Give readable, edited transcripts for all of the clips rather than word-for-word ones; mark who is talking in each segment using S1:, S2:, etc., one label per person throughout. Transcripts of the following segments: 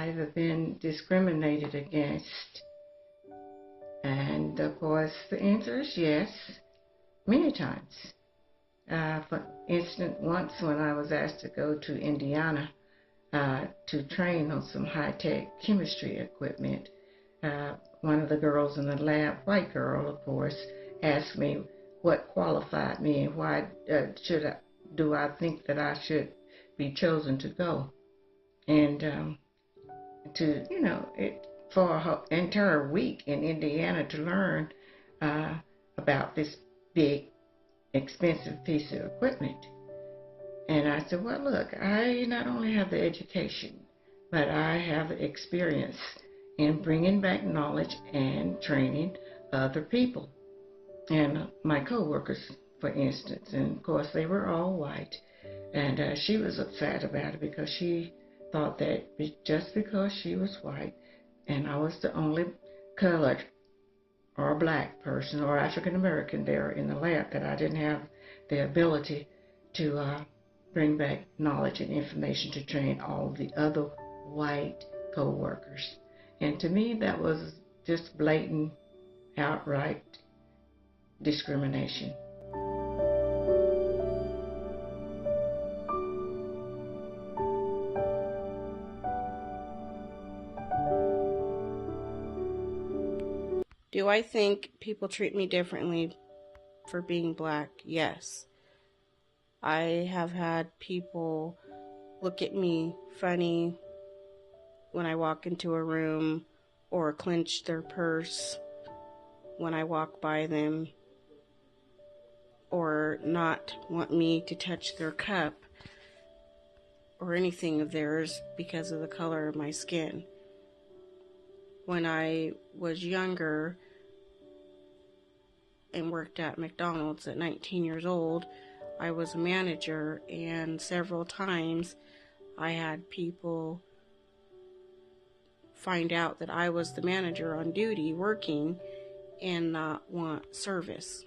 S1: I ever been discriminated against? And of course, the answer is yes, many times. For instance, once when I was asked to go to Indiana to train on some high-tech chemistry equipment, one of the girls in the lab, white girl, of course, asked me what qualified me and why do I think that I should be chosen to go. And for a entire week in Indiana to learn about this big, expensive piece of equipment. And I said, well, look, I not only have the education, but I have experience in bringing back knowledge and training other people. And my coworkers, for instance, and of course they were all white. And she was upset about it because she thought that just because she was white and I was the only colored or black person or African American there in the lab, that I didn't have the ability to bring back knowledge and information to train all the other white co-workers. And to me, that was just blatant, outright discrimination.
S2: Do I think people treat me differently for being black? Yes. I have had people look at me funny when I walk into a room, or clench their purse when I walk by them, or not want me to touch their cup or anything of theirs because of the color of my skin. When I was younger and worked at McDonald's at 19 years old, I was a manager, and several times I had people find out that I was the manager on duty working and not want service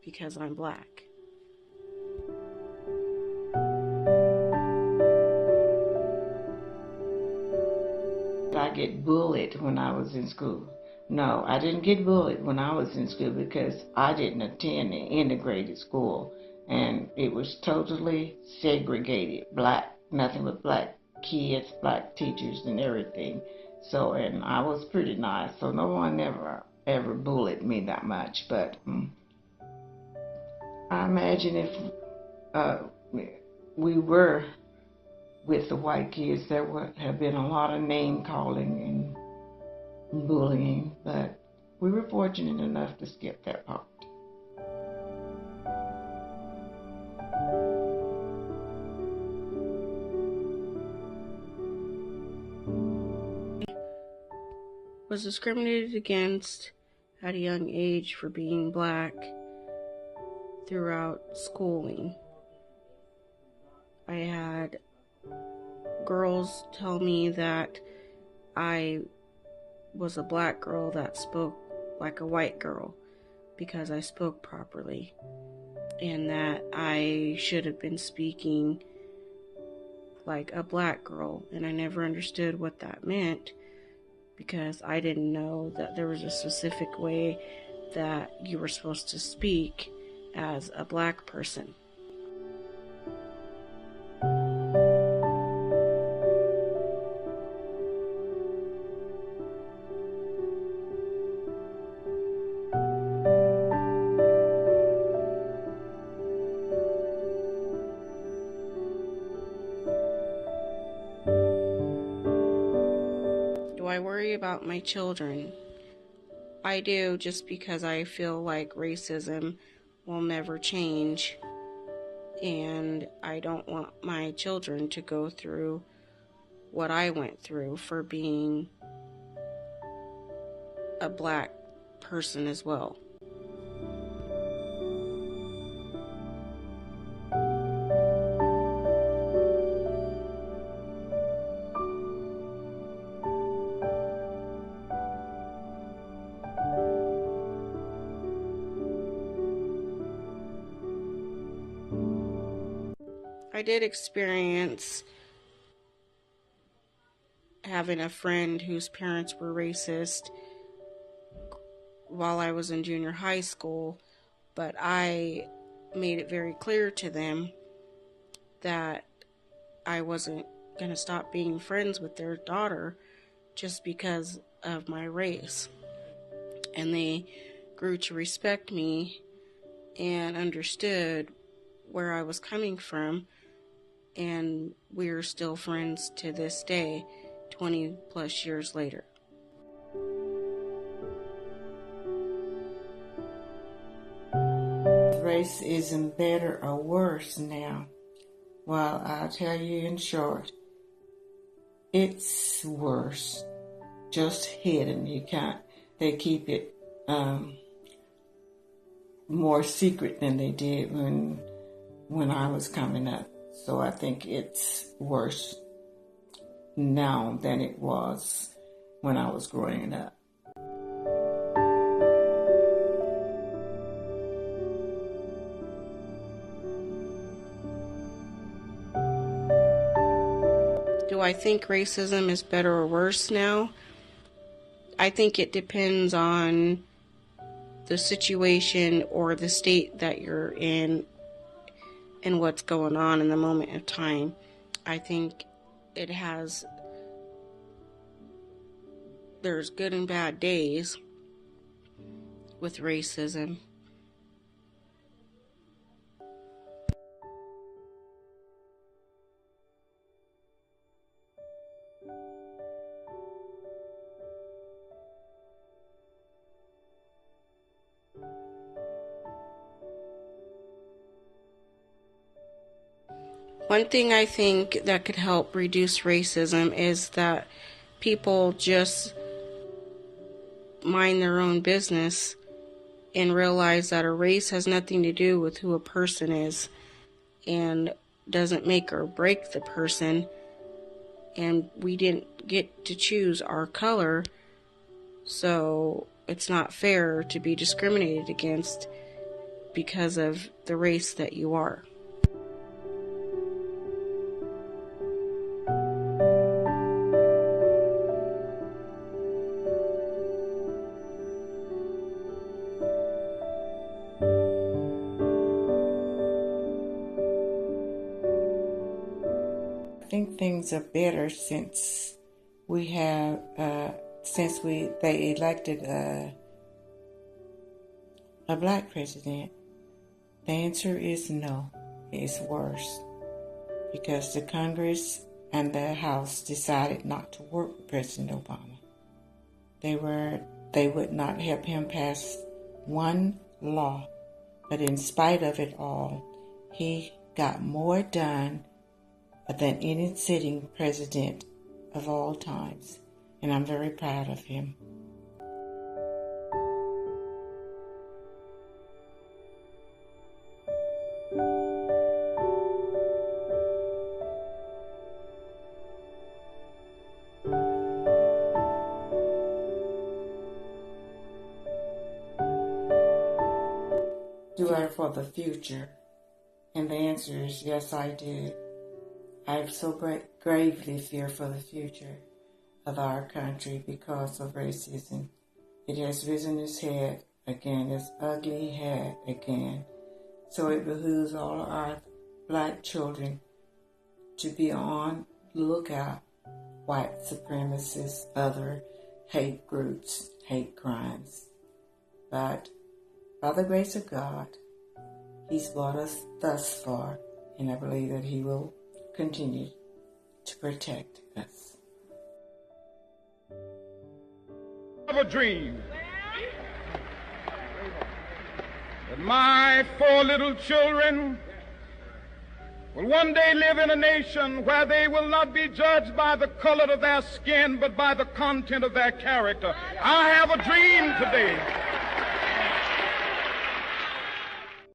S2: because I'm black.
S1: I get bullied when I was in school. No, I didn't get bullied when I was in school because I didn't attend an integrated school, and it was totally segregated. Black, nothing but black kids, black teachers and everything. So, and I was pretty nice, so no one ever bullied me that much. But I imagine if we were with the white kids, there would have been a lot of name calling and bullying, but we were fortunate enough to skip that part.
S2: Was discriminated against at a young age for being black throughout schooling. I had girls tell me that I was a black girl that spoke like a white girl because I spoke properly, and that I should have been speaking like a black girl, and I never understood what that meant because I didn't know that there was a specific way that you were supposed to speak as a black person. Do I worry about my children? I do, just because I feel like racism will never change, and I don't want my children to go through what I went through for being a black person as well. I did experience having a friend whose parents were racist while I was in junior high school, but I made it very clear to them that I wasn't going to stop being friends with their daughter just because of my race. And they grew to respect me and understood where I was coming from, and we're still friends to this day, 20 plus years later.
S1: Racism better or worse now? Well, I'll tell you in short, it's worse. Just hidden. They keep it more secret than they did when I was coming up. So I think it's worse now than it was when I was growing up.
S2: Do I think racism is better or worse now? I think it depends on the situation or the state that you're in and what's going on in the moment of time. I think there's good and bad days with racism. One thing I think that could help reduce racism is that people just mind their own business and realize that a race has nothing to do with who a person is and doesn't make or break the person. And we didn't get to choose our color, so it's not fair to be discriminated against because of the race that you are.
S1: I think things are better since they elected a black president. The answer is no. It's worse because the Congress and the House decided not to work with President Obama. They would not help him pass one law, but in spite of it all, he got more done than any sitting president of all times, and I'm very proud of him. Do I for the future? And the answer is yes, I do. I so gravely fear for the future of our country because of racism. It has risen its head again, its ugly head again. So it behooves all our black children to be on the lookout. White supremacists, other hate groups, hate crimes. But by the grace of God, He's brought us thus far, and I believe that He will continue to protect us.
S3: I have a dream that my 4 little children will one day live in a nation where they will not be judged by the color of their skin, but by the content of their character. I have a dream today